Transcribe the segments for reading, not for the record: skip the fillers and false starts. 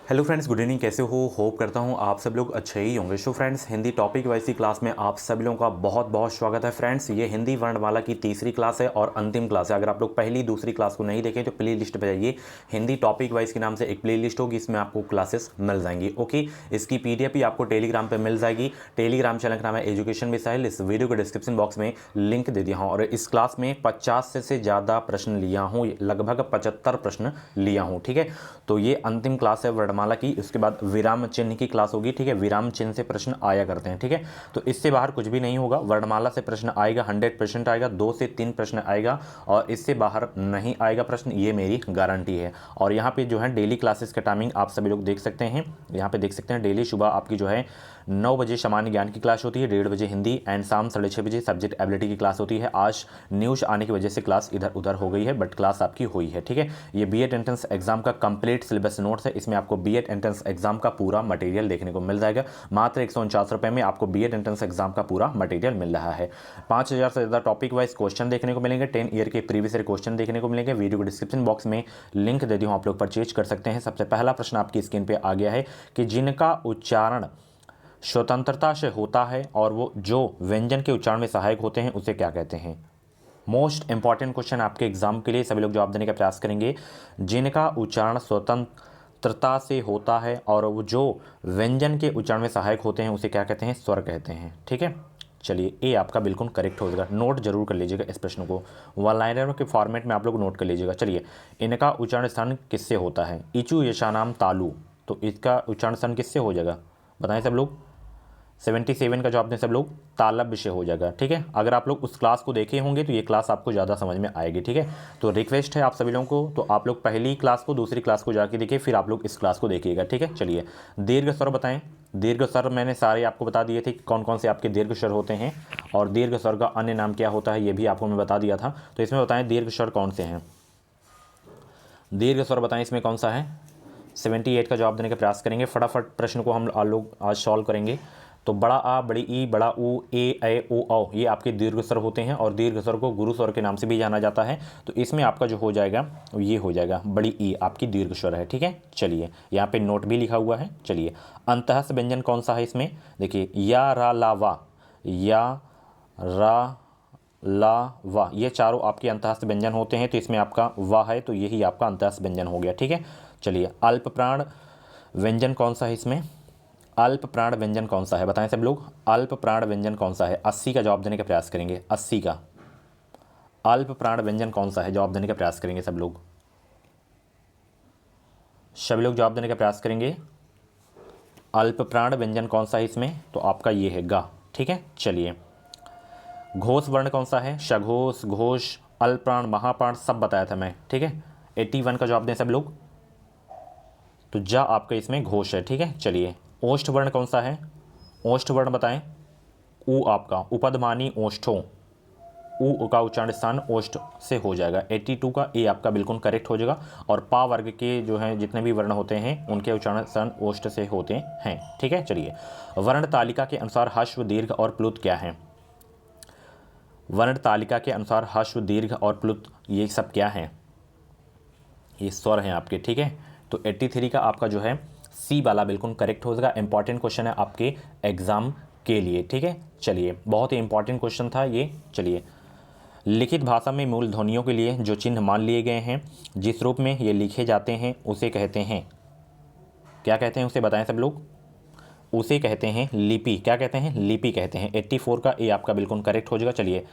Hello friends, good evening. कैसे हो? Hope करता हूँ आप सब लोग अच्छे ही होंगे। So friends, Hindi topic wise की क्लास में आप सभी लोगों का बहुत बहुत स्वागत है। फ्रेंड्स, ये हिंदी वर्णमाला की तीसरी क्लास है और अंतिम क्लास है। अगर आप लोग पहली दूसरी क्लास को नहीं देखें तो प्ले लिस्ट पर जाइए। हिंदी टॉपिक वाइज के नाम से एक प्ले लिस्ट होगी, इसमें आपको क्लासेस मिल जाएंगी। ओके, इसकी PDF भी आपको टेलीग्राम पर मिल जाएगी। टेलीग्राम चैनल का नाम है एजुकेशन मिसाइल। इस वीडियो के डिस्क्रिप्शन बॉक्स में लिंक दे दिया हूँ और इस क्लास में 50 से ज़्यादा प्रश्न लिया हूँ, लगभग 75 प्रश्न लिया हूँ। ठीक है, तो ये अंतिम क्लास है वर्णमाला की। इसके बाद विराम चिन्ह की क्लास होगी। ठीक है, विराम चिन्ह से प्रश्न आया करते हैं। ठीक है, तो इससे बाहर कुछ भी नहीं होगा। वर्णमाला से प्रश्न आएगा, 100% आएगा। 2 से 3 प्रश्न आएगा और इससे बाहर नहीं आएगा प्रश्न, ये मेरी गारंटी है। और यहाँ पे जो है डेली क्लासेस का टाइमिंग आप सभी लोग देख सकते हैं। यहाँ पे देख सकते हैं डेली सुबह आपकी जो है 9 बजे सामान्य ज्ञान की क्लास होती है, 1:30 बजे हिंदी एंड शाम 6:30 बजे सब्जेक्ट एबिलिटी की क्लास होती है। आज न्यूज़ आने की वजह से क्लास इधर उधर हो गई है, बट क्लास आपकी हुई है। ठीक है, ये बीएड एंट्रेंस एग्जाम का कंप्लीट सिलेबस नोट्स है। इसमें आपको बीएड एंट्रेंस एग्जाम का पूरा मटेरियल देखने को मिल जाएगा। मात्र 149 रुपये में आपको बीएड एंट्रेंस एग्जाम का पूरा मटेरियल मिल रहा है। 5000 से ज़्यादा टॉपिक वाइज क्वेश्चन देखने को मिलेंगे। 10 ईयर के प्रीवियस ईयर क्वेश्चन देखने को मिलेंगे। वीडियो को डिस्क्रिप्शन बॉक्स में लिंक दे दी हूँ, आप लोग परचेज कर सकते हैं। सबसे पहला प्रश्न आपकी स्क्रीन पर आ गया है कि जिनका उच्चारण स्वतंत्रता से होता है और वो जो व्यंजन के उच्चारण में सहायक होते हैं उसे क्या कहते हैं। मोस्ट इंपॉर्टेंट क्वेश्चन आपके एग्जाम के लिए, सभी लोग जवाब देने का प्रयास करेंगे। जिनका उच्चारण स्वतंत्रता से होता है और वो जो व्यंजन के उच्चारण में सहायक होते हैं उसे क्या कहते हैं? स्वर कहते हैं। ठीक है, चलिए ए आपका बिल्कुल करेक्ट हो जाएगा। नोट जरूर कर लीजिएगा इस प्रश्न को, वन लाइनर के फॉर्मेट में आप लोग नोट कर लीजिएगा। चलिए, इनका उच्चारण स्थान किससे होता है? इचू यशानाम तालु, तो इसका उच्चारण स्थान किससे हो जाएगा बताएं सब लोग? 77 का जवाब दें सब लोग, तालब्य से हो जाएगा। ठीक है, अगर आप लोग उस क्लास को देखे होंगे तो ये क्लास आपको ज़्यादा समझ में आएगी। ठीक है, तो रिक्वेस्ट है आप सभी लोगों को, तो आप लोग पहली क्लास को दूसरी क्लास को जाके देखिए, फिर आप लोग इस क्लास को देखिएगा। ठीक है, चलिए दीर्घ स्वर बताएं। दीर्घ स्वर मैंने सारे आपको बता दिए थे कौन कौन से आपके दीर्घ स्वर होते हैं और दीर्घ स्वर का अन्य नाम क्या होता है ये भी आपको मैं बता दिया था। तो इसमें बताएं दीर्घ स्वर कौन से हैं, दीर्घ स्वर बताएं इसमें कौन सा है। 78 का जवाब देने का प्रयास करेंगे। फटाफट प्रश्न को हम लोग आज सॉल्व करेंगे। तो बड़ा आ, बड़ी ई, बड़ा ऊ, ए ओ औ, ये आपके दीर्घ स्वर होते हैं और दीर्घ स्वर को गुरु स्वर के नाम से भी जाना जाता है। तो इसमें आपका जो हो जाएगा ये हो जाएगा बड़ी ई आपकी दीर्घ स्वर है। ठीक है, चलिए यहाँ पे नोट भी लिखा हुआ है। चलिए, अंतःस्थ व्यंजन कौन सा है इसमें? देखिए, या रा ला वा, या रा ला वा, ये चारों आपके अंतःस्थ व्यंजन होते हैं। तो इसमें आपका वा है, तो यही आपका अंतःस्थ व्यंजन हो गया। ठीक है, चलिए अल्प प्राण व्यंजन कौन सा है इसमें? अल्प प्राण व्यंजन कौन सा है बताएं सब लोग? अल्प प्राण व्यंजन कौन सा है? 80 का जवाब देने का प्रयास करेंगे। 80 का अल्प प्राण व्यंजन कौन सा है? जवाब देने का प्रयास करेंगे सब लोग, सभी लोग जवाब देने का प्रयास करेंगे। अल्प प्राण व्यंजन कौन सा है इसमें? तो आपका ये है गा। ठीक है, चलिए घोष वर्ण कौन सा है? सघोष, घोष, अल्प्राण, महाप्राण सब बताया था मैं। ठीक है, 81 का जवाब दें सब लोग, तो जा आपका इसमें घोष है। ठीक है, चलिए ओष्ठ वर्ण कौन सा है? ओष्ठ वर्ण बताएं। ऊ आपका उपदमानी ओष्ठों, ऊ का उच्चारण स्थान ओष्ठ से हो जाएगा। 82 का ए आपका बिल्कुल करेक्ट हो जाएगा। और पा वर्ग के जो हैं जितने भी वर्ण होते हैं उनके उच्चारण स्थान ओष्ठ से होते हैं। ठीक है, चलिए वर्ण तालिका के अनुसार ह्रस्व, दीर्घ और प्लुत क्या है? वर्ण तालिका के अनुसार ह्रस्व, दीर्घ और प्लुत ये सब क्या है? ये स्वर हैं आपके। ठीक है, तो 83 का आपका जो है सी वाला बिल्कुल करेक्ट हो जाएगा। इंपॉर्टेंट क्वेश्चन है आपके एग्जाम के लिए। ठीक है, चलिए बहुत ही इंपॉर्टेंट क्वेश्चन था ये। चलिए, लिखित भाषा में मूल ध्वनियों के लिए जो चिन्ह मान लिए गए हैं, जिस रूप में ये लिखे जाते हैं उसे कहते हैं, क्या कहते हैं उसे बताएं सब लोग? उसे कहते हैं लिपि। क्या कहते हैं? लिपि कहते हैं। 84 का ए आपका बिल्कुल करेक्ट हो जाएगा। चलिए,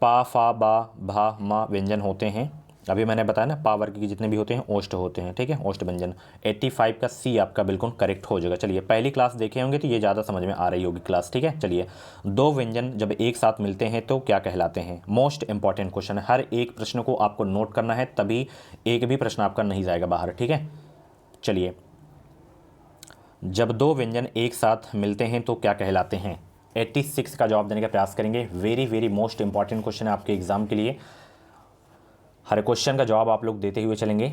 पा, फा, बा, भा, मा व्यंजन होते हैं। अभी मैंने बताया ना, पा वर्ग के जितने भी होते हैं ओष्ठ होते हैं। ठीक है, ओष्ठ व्यंजन। 85 का सी आपका बिल्कुल करेक्ट हो जाएगा। चलिए, पहली क्लास देखे होंगे तो ये ज़्यादा समझ में आ रही होगी क्लास। ठीक है, चलिए दो व्यंजन जब एक साथ मिलते हैं तो क्या कहलाते हैं? मोस्ट इंपॉर्टेंट क्वेश्चन है, हर एक प्रश्न को आपको नोट करना है, तभी एक भी प्रश्न आपका नहीं जाएगा बाहर। ठीक है, चलिए जब दो व्यंजन एक साथ मिलते हैं तो क्या कहलाते हैं? 86 का जवाब देने का प्रयास करेंगे। Very very most important question है आपके एग्जाम के लिए। हर क्वेश्चन का जवाब आप लोग देते हुए चलेंगे,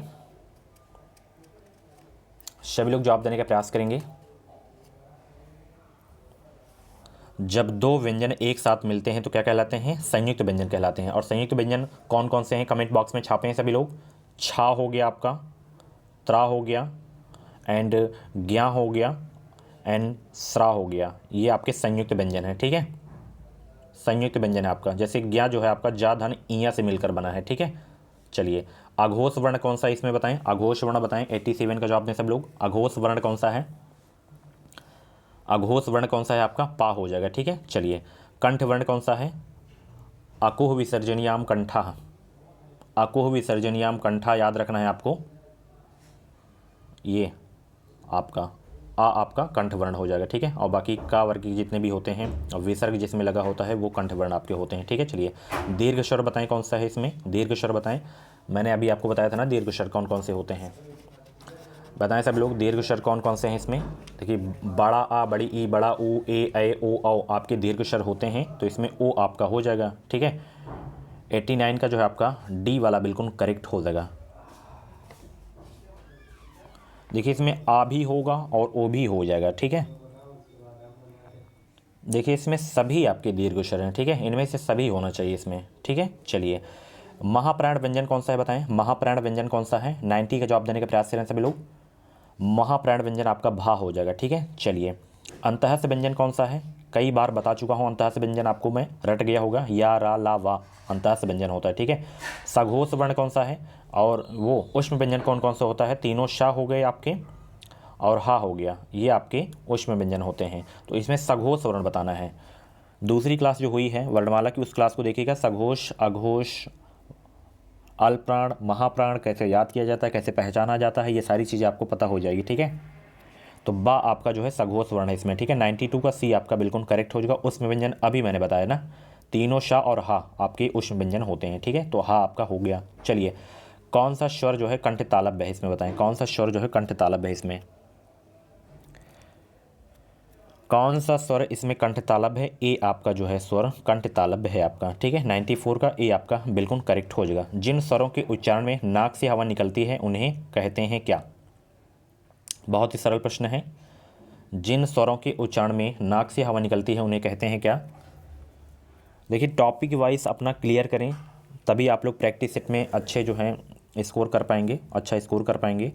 सभी लोग जवाब देने का प्रयास करेंगे। जब दो व्यंजन एक साथ मिलते हैं तो क्या कहलाते हैं? संयुक्त व्यंजन कहलाते हैं। और संयुक्त व्यंजन कौन कौन से हैं? कमेंट बॉक्स में छापें सभी लोग। छा हो गया आपका, त्रा हो गया, एंड ज्ञा हो गया एंड स्रा हो गया, ये आपके संयुक्त व्यंजन है, ठीक है, संयुक्त व्यंजन है आपका। जैसे ज्ञा जो है आपका जा धन ईया से मिलकर बना है, ठीक है। चलिए अघोष वर्ण कौन सा है इसमें बताएं, अघोष वर्ण बताएं, 87 का जवाब दें सब लोग। अघोष वर्ण कौन सा है, अघोष वर्ण कौन सा है आपका, पा हो जाएगा, ठीक है। चलिए कंठ वर्ण कौन सा है, अकुह विसर्जनियाम कंठा, अकुह विसर्जनियाम कंठा याद रखना है आपको, ये आपका आपका कंठ वर्ण हो जाएगा, ठीक है। और बाकी का वर्ग के जितने भी होते हैं विसर्ग जिसमें लगा होता है वो कंठ वर्ण आपके होते हैं, ठीक है। चलिए दीर्घ स्वर बताएं कौन सा है इसमें, दीर्घ स्वर बताएं, मैंने अभी आपको बताया था ना दीर्घ स्वर कौन कौन से होते हैं, बताएं सब लोग दीर्घ स्वर कौन कौन से हैं इसमें। देखिए बड़ा आ, बड़ी ई, बड़ा ऊ, ए ओ औ आपके दीर्घ स्वर होते हैं, तो इसमें ओ आपका हो जाएगा, ठीक है। 89 का जो है आपका डी वाला बिल्कुल करेक्ट हो जाएगा। देखिए इसमें आ भी होगा और ओ भी हो जाएगा, ठीक है। देखिए इसमें सभी आपके दीर्घ स्वर हैं, ठीक है, इनमें से सभी होना चाहिए इसमें, ठीक है। चलिए महाप्राण व्यंजन कौन सा है बताएं, महाप्राण व्यंजन कौन सा है, 90 का जवाब देने का प्रयास करें सभी लोग। महाप्राण व्यंजन आपका भा हो जाएगा, ठीक है। चलिए अंतःस्थ व्यंजन कौन सा है, कई बार बता चुका हूँ अंतःस्थ व्यंजन आपको, मैं रट गया होगा, या रा ला वा अंतःस्थ व्यंजन होता है, ठीक है। सघोष वर्ण कौन सा है, और वो उष्म व्यंजन कौन कौन सा होता है, तीनों शा हो गए आपके और हा हो गया, ये आपके उष्म व्यंजन होते हैं, तो इसमें सघोष वर्ण बताना है। दूसरी क्लास जो हुई है वर्णमाला की उस क्लास को देखिएगा, सघोष अघोष अल्पप्राण महाप्राण कैसे याद किया जाता है, कैसे पहचाना जाता है, ये सारी चीज़ें आपको पता हो जाएगी, ठीक है। तो बा आपका जो है सघोष वर्ण है इसमें, ठीक है। 92 का सी आपका बिल्कुल करेक्ट हो जाएगा। उष्म व्यंजन अभी मैंने बताया ना, तीनों शा और हा आपके उष्म व्यंजन होते हैं, ठीक है, तो हा आपका हो गया। चलिए कौन सा स्वर जो है कंठ तालव्य है इसमें बताएं, कौन सा स्वर जो है कंठ तालव्य है इसमें, कौन सा स्वर इसमें कंठ तालव्य है, ए आपका जो है स्वर कंठ तालव्य है आपका, ठीक है। 94 का ए आपका बिल्कुल करेक्ट हो जाएगा। जिन स्वरों के उच्चारण में नाक से हवा निकलती है उन्हें कहते हैं क्या, बहुत ही सरल प्रश्न है। जिन स्वरों के उच्चारण में नाक से हवा निकलती है उन्हें कहते हैं क्या। देखिए टॉपिक वाइज अपना क्लियर करें, तभी आप लोग प्रैक्टिस सेट में अच्छे जो हैं स्कोर कर पाएंगे, अच्छा स्कोर कर पाएंगे।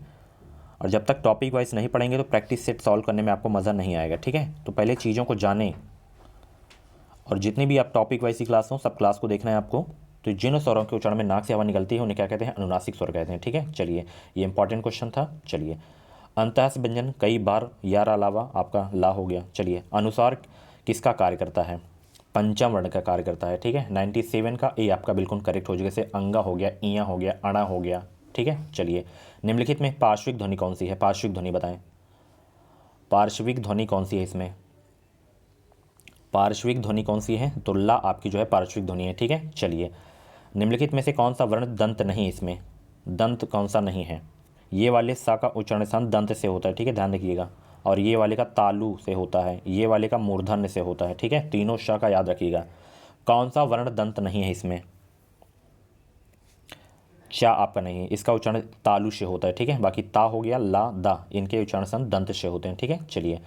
और जब तक टॉपिक वाइज नहीं पढ़ेंगे तो प्रैक्टिस सेट सॉल्व करने में आपको मज़ा नहीं आएगा, ठीक है। तो पहले चीज़ों को जानें, और जितनी भी आप टॉपिक वाइज की क्लास हो सब क्लास को देखना है आपको। तो जिन स्वरों के उच्चारण में नाक से हवा निकलती है उन्हें क्या कहते हैं, अनुनासिक स्वर कहते हैं, ठीक है। चलिए ये इंपॉर्टेंट क्वेश्चन था। चलिए अंतःस्थ व्यंजन कई बार यार अलावा आपका ला हो गया। चलिए अनुसार किसका कार्य करता है, पंचम वर्ण का कार्य करता है, ठीक है। 97 का ए आपका बिल्कुल करेक्ट हो जाएगा। जैसे अंगा हो गया, इया हो गया, अणा हो गया, ठीक है। चलिए निम्नलिखित में पार्श्विक ध्वनि कौन सी है, पार्श्विक ध्वनि बताएं, पार्श्विक ध्वनि कौन सी है इसमें, पार्श्विक ध्वनि कौन सी है, तो ला आपकी जो है पार्श्विक ध्वनि है, ठीक है। चलिए निम्नलिखित में से कौन सा वर्ण दंत नहीं, इसमें दंत कौन सा नहीं है, ये वाले सा का उच्चारण स्थान दंत से होता है, ठीक है, ध्यान रखिएगा। और ये वाले का तालु से होता है, ये वाले का मूर्धन्य से होता है, ठीक है, तीनों श का याद रखिएगा। कौन सा वर्ण दंत नहीं है इसमें, चा आपका नहीं है, इसका उच्चारण तालु से होता है, ठीक है। बाकी ता हो गया, ला दा, इनके उच्चारण स्थान दंत से होते हैं, ठीक है। चलिए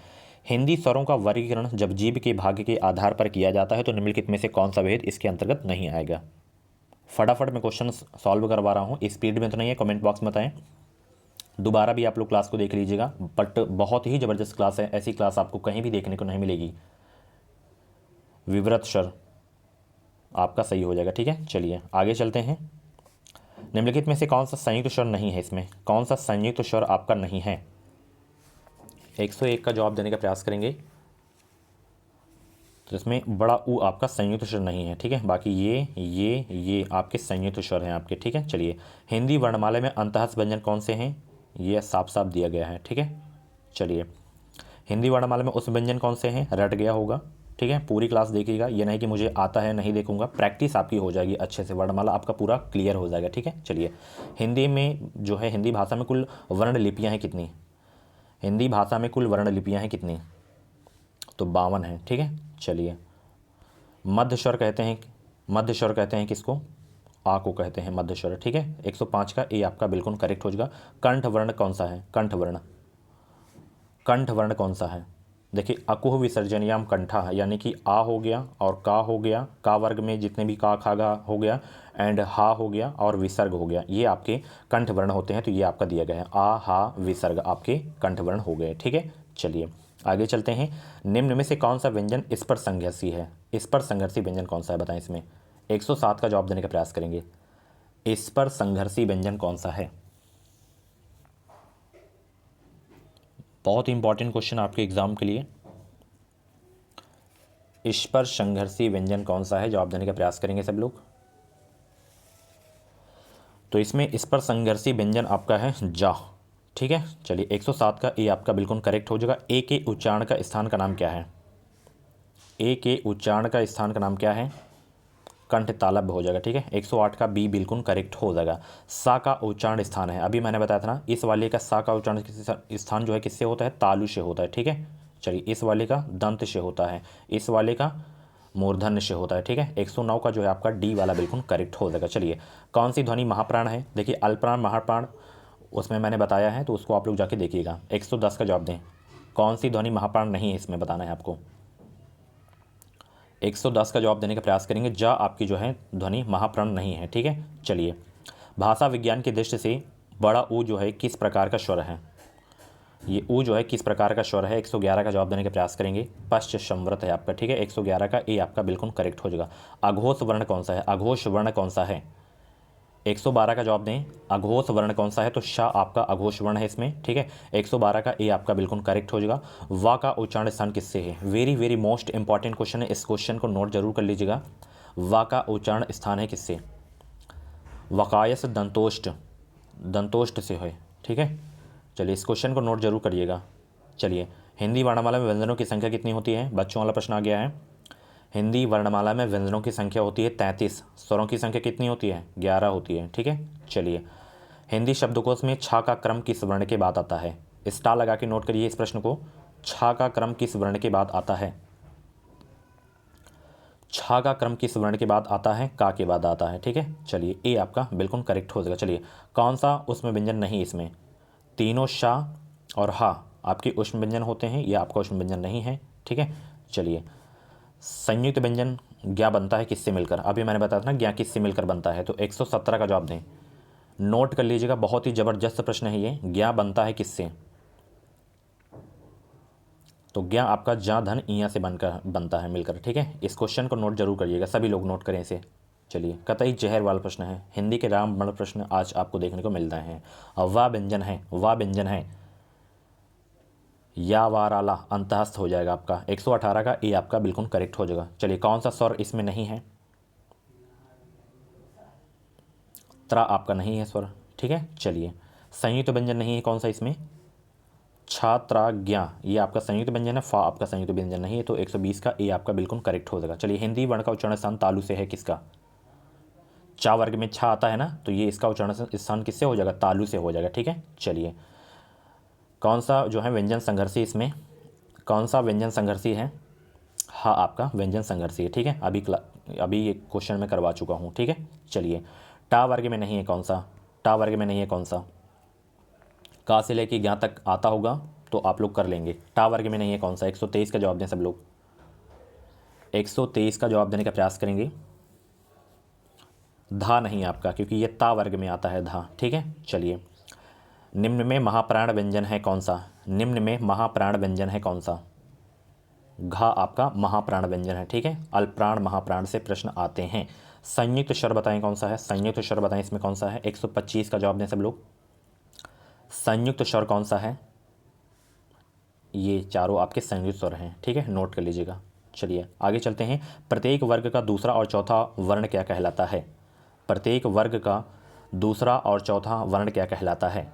हिंदी स्वरों का वर्गीकरण जब जीभ के भाग्य के आधार पर किया जाता है तो निम्नलिखित में से कौन सा भेद इसके अंतर्गत नहीं आएगा। फटाफट मैं क्वेश्चन सॉल्व करवा रहा हूँ, स्पीड में तो नहीं है, कमेंट बॉक्स में बताएं। दोबारा भी आप लोग क्लास को देख लीजिएगा, बट बहुत ही ज़बरदस्त क्लास है, ऐसी क्लास आपको कहीं भी देखने को नहीं मिलेगी। विव्रत स्वर आपका सही हो जाएगा, ठीक है। चलिए आगे चलते हैं। निम्नलिखित में से कौन सा संयुक्त स्वर नहीं है इसमें, कौन सा संयुक्त स्वर आपका नहीं है, 101 का जवाब देने का प्रयास करेंगे। तो इसमें बड़ा ऊ आपका संयुक्त स्वर नहीं है, ठीक है। बाकी ये आपके संयुक्त स्वर हैं आपके, ठीक है। चलिए हिंदी वर्णमाला में अंतःस्थ व्यंजन कौन से हैं, ये साफ साफ दिया गया है, ठीक है। चलिए हिंदी वर्णमाला में उस व्यंजन कौन से हैं, रट गया होगा, ठीक है। पूरी क्लास देखिएगा, ये नहीं कि मुझे आता है नहीं देखूंगा, प्रैक्टिस आपकी हो जाएगी अच्छे से, वर्णमाला आपका पूरा क्लियर हो जाएगा, ठीक है। चलिए हिंदी में जो है, हिंदी भाषा में कुल वर्ण लिपियाँ हैं कितनी, हिंदी भाषा में कुल वर्ण लिपियाँ हैं कितनी, तो 52 है, ठीक है। चलिए मध्य स्वर कहते हैं, मध्य स्वर कहते हैं किसको, आ को कहते हैं मध्य स्वर, ठीक है। 105 का ए आपका बिल्कुल करेक्ट हो जाएगा। कंठ वर्ण कौन सा है, कंठ वर्ण, कंठ वर्ण कौन सा है, देखिए अकुह विसर्जनीयम कंठा, यानी कि आ हो गया और का हो गया, का वर्ग में जितने भी का खा गा हो गया, एंड हा हो गया और विसर्ग हो गया, ये आपके कंठ वर्ण होते हैं। तो ये आपका दिया गया है आ हा विसर्ग आपके कंठ वर्ण हो गए। ठीक है, चलिए आगे चलते हैं। निम्न में से कौन सा व्यंजन इस पर संघर्षी है? इस पर संघर्षी व्यंजन कौन सा है बताएं इसमें? 107 का जवाब देने का प्रयास करेंगे। इस पर संघर्षी व्यंजन कौन सा है? बहुत इंपॉर्टेंट क्वेश्चन आपके एग्जाम के लिए। इस पर संघर्षी व्यंजन कौन सा है? जवाब देने का प्रयास करेंगे सब लोग। तो इसमें इस पर संघर्षी व्यंजन आपका है जा। ठीक है, चलिए 107 का ए आपका बिल्कुल करेक्ट हो जाएगा। ए के उच्चारण का स्थान का नाम क्या है? ए के उच्चारण का स्थान का नाम क्या है? कंठ तालव्य हो जाएगा। ठीक है, 108 का बी बिल्कुल करेक्ट हो जाएगा। सा का उच्चारण स्थान है, अभी मैंने बताया था ना, इस वाले का सा का उच्चारण स्थान जो है किससे होता है? तालु से होता है। ठीक है, चलिए इस वाले का दंत से होता है, इस वाले का मूर्धन्य से होता है। ठीक है, 109 का जो है आपका डी वाला बिल्कुल करेक्ट हो जाएगा। चलिए कौन सी ध्वनि महाप्राण है? देखिए अल्पप्राण महाप्राण उसमें मैंने बताया है, तो उसको आप लोग जाके देखिएगा। 110 का जवाब दें। कौन सी ध्वनि महाप्राण नहीं है इसमें बताना है आपको। 110 का जवाब देने का प्रयास करेंगे। जा आपकी जो है ध्वनि महाप्राण नहीं है। ठीक है, चलिए भाषा विज्ञान की दृष्टि से बड़ा ऊ जो है किस प्रकार का स्वर है? ये ऊ जो है किस प्रकार का स्वर है? 111 का जवाब देने का प्रयास करेंगे। पश्च संवृत है आपका। ठीक है, 111 का ए आपका बिल्कुल करेक्ट हो जाएगा। अघोष वर्ण कौन सा है? अघोष वर्ण कौन सा है? 112 का जवाब दें। अघोष वर्ण कौन सा है? तो शा आपका अघोष वर्ण है इसमें। ठीक है, 112 का ए आपका बिल्कुल करेक्ट हो जाएगा। वा का उच्चारण स्थान किससे है? Very very most important question है, इस क्वेश्चन को नोट जरूर कर लीजिएगा। वा का उच्चारण स्थान है किससे? वकायस दंतोष्ट, दंतोष्ट से है। ठीक है, चलिए इस क्वेश्चन को नोट जरूर करिएगा। चलिए हिंदी वर्णमाला में व्यंजनों की संख्या कितनी होती है? बच्चों वाला प्रश्न आ गया है। हिंदी वर्णमाला में व्यंजनों की संख्या होती है 33। स्वरों की संख्या कितनी होती है? 11 होती है। ठीक है, चलिए हिंदी शब्दकोश में छा का क्रम किस वर्ण के बाद आता है? स्टार लगा के नोट करिए इस प्रश्न को। छा का क्रम किस वर्ण के बाद आता है? छा का क्रम किस वर्ण के बाद आता है? का के बाद आता है। ठीक है, चलिए ए आपका बिल्कुल करेक्ट हो जाएगा। चलिए कौन सा उसमें व्यंजन नहीं इसमें? तीनों शा और हा आपके उष्म व्यंजन होते हैं, ये आपका उष्म व्यंजन नहीं है। ठीक है, चलिए संयुक्त व्यंजन ज्ञा बनता है किससे मिलकर? अभी मैंने बताया था ना ज्ञा किससे मिलकर बनता है। तो 117 का जवाब दें। नोट कर लीजिएगा, बहुत ही जबरदस्त प्रश्न है ये। ज्ञा बनता है किससे? तो ज्ञा आपका जा धन इया से बनकर बनता है मिलकर। ठीक है, इस क्वेश्चन को नोट जरूर करिएगा, सभी लोग नोट करें इसे। चलिए कतई जहर वाला प्रश्न है, हिंदी के रामबाण प्रश्न आज आपको देखने को मिल रहे हैं। वा व्यंजन है, वा व्यंजन है, या वाराला अंतःस्थ हो जाएगा आपका। 118 का ए आपका बिल्कुल करेक्ट हो जाएगा। चलिए कौन सा स्वर इसमें नहीं है? त्रा आपका नहीं है स्वर। ठीक है, चलिए संयुक्त व्यंजन नहीं है कौन सा इसमें? छात्रा ज्ञा, ये आपका संयुक्त व्यंजन है। फा आपका संयुक्त व्यंजन नहीं है। तो 120 का ए आपका बिल्कुल करेक्ट हो जाएगा। चलिए हिंदी वर्ण का उच्चारण स्थान तालु से है किसका? चा वर्ग में छा आता है ना, तो ये इसका उच्चारण स्थान किससे हो जाएगा? तालु से हो जाएगा। ठीक है, चलिए कौन सा जो है व्यंजन संघर्षी इसमें? कौन सा व्यंजन संघर्षी है? हाँ आपका व्यंजन संघर्षी है। ठीक है, अभी ये क्वेश्चन मैं करवा चुका हूँ। ठीक है, चलिए टा वर्ग में नहीं है कौन सा? टा वर्ग में नहीं है कौन सा? का से लेके ज्ञा तक आता होगा तो आप लोग कर लेंगे। टा वर्ग में नहीं है कौन सा? 123 का जवाब दें सब लोग। 123 का जवाब देने का प्रयास करेंगे। धा नहीं आपका, क्योंकि ये ता वर्ग में आता है धा। ठीक है, चलिए निम्न में महाप्राण व्यंजन है कौन सा? निम्न में महाप्राण व्यंजन है कौन सा? घा आपका महाप्राण व्यंजन है। ठीक है, अल्पप्राण महाप्राण से प्रश्न आते हैं। संयुक्त स्वर बताएं कौन सा है? संयुक्त स्वर बताएं इसमें कौन सा है? 125 का जवाब दें सब लोग। संयुक्त स्वर कौन सा है? ये चारों आपके संयुक्त स्वर हैं। ठीक है, नोट कर लीजिएगा। चलिए आगे चलते हैं। प्रत्येक वर्ग का दूसरा और चौथा वर्ण क्या कहलाता है? प्रत्येक वर्ग का दूसरा और चौथा वर्ण क्या कहलाता है?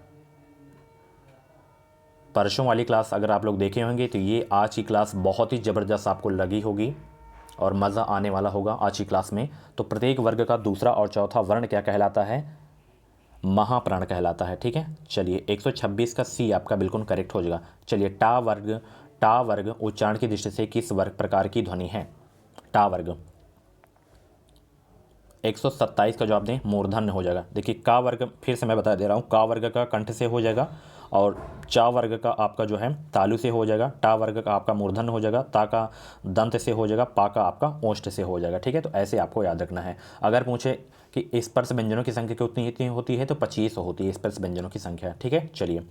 परसों वाली क्लास अगर आप लोग देखे होंगे तो ये आज की क्लास बहुत ही ज़बरदस्त आपको लगी होगी और मज़ा आने वाला होगा आज की क्लास में। तो प्रत्येक वर्ग का दूसरा और चौथा वर्ण क्या कहलाता है? महाप्राण कहलाता है। ठीक है, चलिए 126 का सी आपका बिल्कुल करेक्ट हो जाएगा। चलिए टा वर्ग उच्चारण की दृष्टि से किस वर्ग प्रकार की ध्वनि है? टा वर्ग 127 का जवाब दें। मूर्धन्य हो जाएगा। देखिए का वर्ग फिर से मैं बता दे रहा हूँ, का वर्ग का कंठ से हो जाएगा और चा वर्ग का आपका जो है तालु से हो जाएगा, टा वर्ग का आपका मूर्धन्य हो जाएगा, ता का दंत से हो जाएगा, पा का आपका ओष्ठ से हो जाएगा। ठीक है, तो ऐसे आपको याद रखना है। अगर पूछे कि स्पर्श व्यंजनों की संख्या कितनी होती है तो 25 होती है स्पर्श व्यंजनों की संख्या। ठीक है, चलिए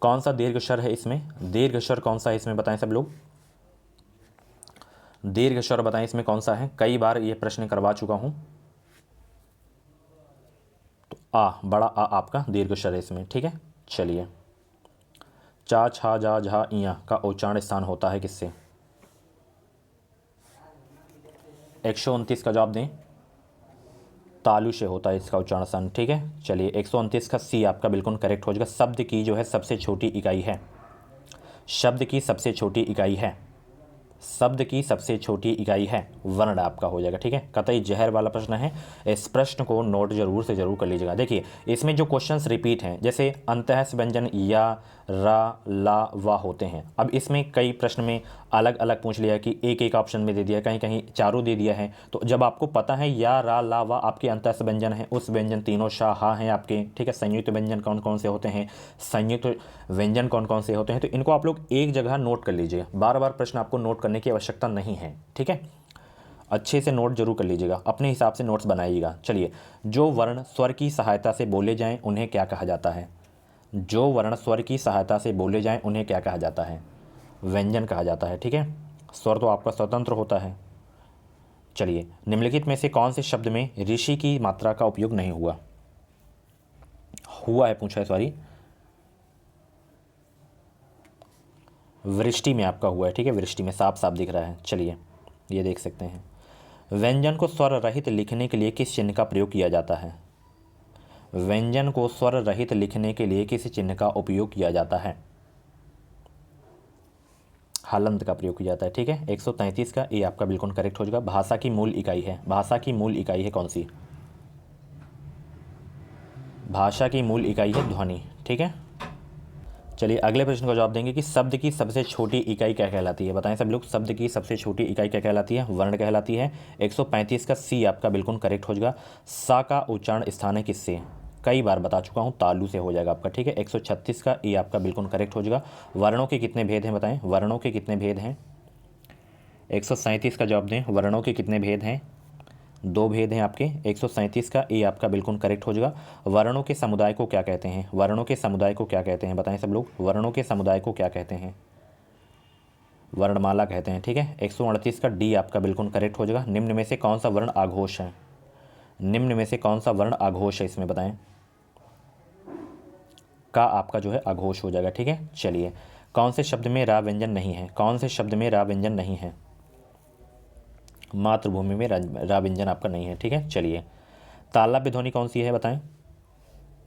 कौन सा दीर्घ स्वर है इसमें, दीर्घ स्वर कौन सा है इसमें बताएं सब लोग, दीर्घ स्वर बताएं इसमें कौन सा है। कई बार ये प्रश्न करवा चुका हूं। तो आ, बड़ा आ आपका दीर्घ स्वर है इसमें। ठीक है, चलिए चा छा जा झा इया का उच्चारण स्थान होता है किससे, 129 का जवाब दें, तालु से होता है इसका उच्चारण स्थान। ठीक है, चलिए 129 का सी आपका बिल्कुल करेक्ट हो जाएगा। शब्द की जो है सबसे छोटी इकाई है, शब्द की सबसे छोटी इकाई है, शब्द की सबसे छोटी इकाई है वर्ण आपका हो जाएगा। ठीक है, कतई जहर वाला प्रश्न है, इस प्रश्न को नोट जरूर से जरूर कर लीजिएगा। देखिए इसमें जो क्वेश्चंस रिपीट हैं, जैसे अंतः व्यंजन या रा ला वा होते हैं। अब इसमें कई प्रश्न में अलग अलग पूछ लिया कि एक एक ऑप्शन में दे दिया, कहीं कहीं चारों दे दिया है। तो जब आपको पता है या रा ला वा आपके अंतः व्यंजन है, उस व्यंजन तीनों शाह हा हैं आपके। ठीक है, संयुक्त व्यंजन कौन कौन से होते हैं, संयुक्त व्यंजन कौन कौन से होते हैं, तो इनको आप लोग एक जगह नोट कर लीजिए। बार बार प्रश्न आपको नोट करने की आवश्यकता नहीं है। ठीक है, अच्छे से नोट जरूर कर लीजिएगा, अपने हिसाब से नोट्स बनाइएगा। चलिए, जो वर्ण स्वर की सहायता से बोले जाएं उन्हें क्या कहा जाता है, जो वर्ण स्वर की सहायता से बोले जाएं उन्हें क्या कहा जाता है, व्यंजन कहा जाता है। ठीक है, स्वर तो आपका स्वतंत्र होता है। चलिए, निम्नलिखित में से कौन से शब्द में ऋषि की मात्रा का उपयोग नहीं हुआ, हुआ है पूछा है, सॉरी वृष्टि में आपका हुआ है। ठीक है, वृष्टि में साफ साफ दिख रहा है। चलिए ये देख सकते हैं, व्यंजन को स्वर रहित लिखने के लिए किस चिन्ह का प्रयोग किया जाता है, व्यंजन को स्वर रहित लिखने के लिए किस चिन्ह का उपयोग किया जाता है, हलंत का प्रयोग किया जाता है। ठीक है, 133 का ये आपका बिल्कुल करेक्ट हो जाएगा। भाषा की मूल इकाई है, भाषा की मूल इकाई है कौन सी, भाषा की मूल इकाई है ध्वनि। ठीक है, चलिए अगले प्रश्न का जवाब देंगे कि शब्द की सबसे छोटी इकाई क्या कहलाती है, बताएं सब लोग, शब्द की सबसे छोटी इकाई क्या कहलाती है, वर्ण कहलाती है। 135 का सी आपका बिल्कुल करेक्ट हो जाएगा। सा का उच्चारण स्थान है किससे, कई बार बता चुका हूं, तालु से हो जाएगा आपका। ठीक है, 136 का ए आपका बिल्कुल करेक्ट हो जाएगा। वर्णों के कितने भेद हैं बताएं, वर्णों के कितने भेद हैं, 137 का जवाब दें, वर्णों के कितने भेद हैं, दो भेद हैं आपके। 137 का ए आपका बिल्कुल करेक्ट हो जाएगा। वर्णों के समुदाय को क्या कहते हैं, वर्णों के समुदाय को क्या कहते हैं बताएं सब लोग, वर्णों के समुदाय को क्या कहते हैं, वर्णमाला कहते हैं। ठीक है, 138 का डी आपका बिल्कुल करेक्ट हो जाएगा। निम्न में से कौन सा वर्ण आघोष है, निम्न में से कौन सा वर्ण आघोष है इसमें बताएं, का आपका जो है आघोष हो जाएगा। ठीक है, चलिए कौन से शब्द में रा व्यंजन नहीं है, कौन से शब्द में रा व्यंजन नहीं है, मातृभूमि में रा व्यंजन आपका नहीं है। ठीक है, चलिए तालव्य ध्वनि कौन सी है बताएं,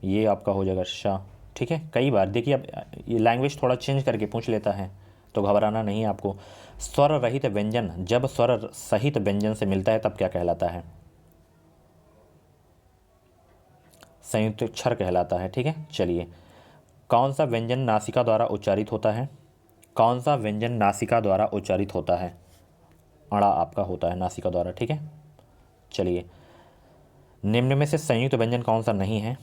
ये आपका हो जाएगा शाह। ठीक है, कई बार देखिए अब ये लैंग्वेज थोड़ा चेंज करके पूछ लेता है तो घबराना नहीं है आपको। स्वर रहित व्यंजन जब स्वर सहित व्यंजन से मिलता है तब क्या कहलाता है, संयुक्त अक्षर कहलाता है। ठीक है, चलिए कौन सा व्यंजन नासिका द्वारा उच्चारित होता है, कौन सा व्यंजन नासिका द्वारा उच्चारित होता है, अड़ा आपका होता है नासिका द्वारा। ठीक है, चलिए निम्न में से संयुक्त व्यंजन कौन सा नहीं है,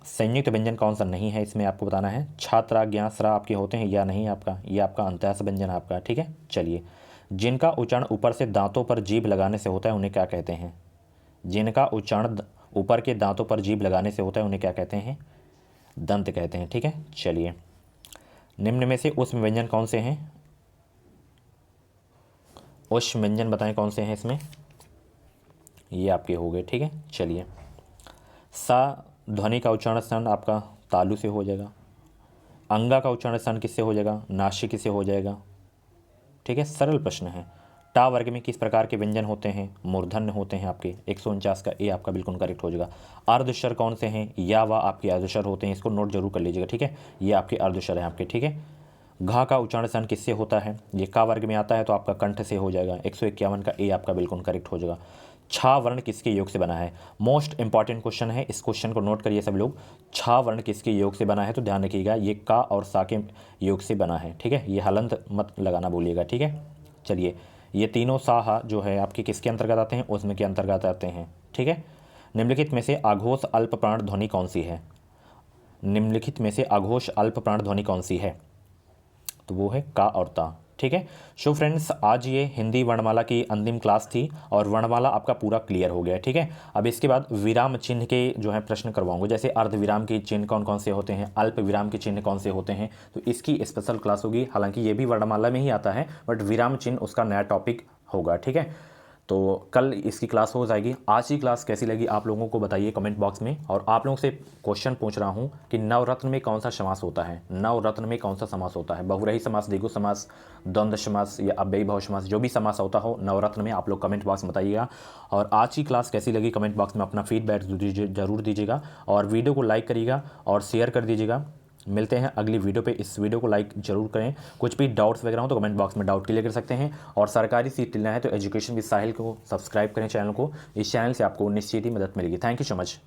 संयुक्त व्यंजन कौन सा नहीं है इसमें आपको बताना है। छात्रा ज्ञा स्रा आपके होते हैं या नहीं आपका, ये आपका अंतःस्थ व्यंजन आपका। ठीक है, चलिए जिनका उच्चारण ऊपर से दांतों पर जीभ लगाने से होता है उन्हें क्या कहते हैं, जिनका उच्चारण ऊपर के दांतों पर जीभ लगाने से होता है उन्हें क्या कहते हैं, दंत कहते हैं। ठीक है, चलिए निम्न में से उष्म व्यंजन कौन से हैं, उष्म व्यंजन बताएं कौन से हैं इसमें, ये आपके हो गए। ठीक है, चलिए सा ध्वनि का उच्चारण स्थान आपका तालु से हो जाएगा, अंगा का उच्चारण स्थान किससे हो जाएगा, नासिक से हो जाएगा। ठीक है, सरल प्रश्न है। टा वर्ग में किस प्रकार के व्यंजन होते हैं, मूर्धन्य होते हैं आपके। 149 का ए आपका बिल्कुल करेक्ट हो जाएगा। अर्धस्वर कौन से हैं, या वा आपके अर्धस्वर होते हैं, इसको नोट जरूर कर लीजिएगा। ठीक है, ये आपके अर्धस्वर हैं आपके। ठीक है, घा का उच्चारण स्थान किससे होता है, ये का वर्ग में आता है तो आपका कंठ से हो जाएगा। 151 का ए आपका बिल्कुल करेक्ट हो जाएगा। छा वर्ण किसके योग से बना है, मोस्ट इंपॉर्टेंट क्वेश्चन है, इस क्वेश्चन को नोट करिए सब लोग। छा वर्ण किसके योग से बना है, तो ध्यान रखिएगा ये का और सा के योग से बना है। ठीक है, ये हलंत मत लगाना बोलिएगा। ठीक है, चलिए ये तीनों साहा जो है आपके किसके अंतर्गत आते हैं, उसमें के अंतर्गत आते हैं। ठीक है, निम्नलिखित में से आघोष अल्प प्राण ध्वनि कौन सी है, निम्नलिखित में से अघोष अल्प प्राण ध्वनि कौन सी है? तो वो है का और ता। ठीक है। सो फ्रेंड्स, आज ये हिंदी वर्णमाला की अंतिम क्लास थी और वर्णमाला आपका पूरा क्लियर हो गया। ठीक है। अब इसके बाद विराम चिन्ह के जो है प्रश्न करवाऊंगा, जैसे अर्ध विराम के चिन्ह कौन कौन से होते हैं, अल्प विराम के चिन्ह कौन से होते हैं, तो इसकी स्पेशल क्लास होगी। हालांकि ये भी वर्णमाला में ही आता है, बट विराम चिन्ह उसका नया टॉपिक होगा। ठीक है। तो कल इसकी क्लास हो जाएगी। आज की क्लास कैसी लगी आप लोगों को बताइए कमेंट बॉक्स में। और आप लोगों से क्वेश्चन पूछ रहा हूँ कि नवरत्न में कौन सा समास होता है, नवरत्न में कौन सा समास होता है, बहुव्रीहि समास, द्विगु समास, द्वंद्व समास या अव्ययीभाव समास, जो भी समास होता हो नवरत्न में, आप लोग कमेंट बॉक्स में बताइएगा। और आज की क्लास कैसी लगी कमेंट बॉक्स में अपना फीडबैक जरूर दीजिएगा और वीडियो को लाइक करिएगा और शेयर कर दीजिएगा। मिलते हैं अगली वीडियो पे। इस वीडियो को लाइक जरूर करें। कुछ भी डाउट्स वगैरह हो तो कमेंट बॉक्स में डाउट क्लियर कर सकते हैं। और सरकारी सीट लेना है तो एजुकेशन विद साहिल को सब्सक्राइब करें चैनल को। इस चैनल से आपको निश्चित ही मदद मिलेगी। Thank you so much.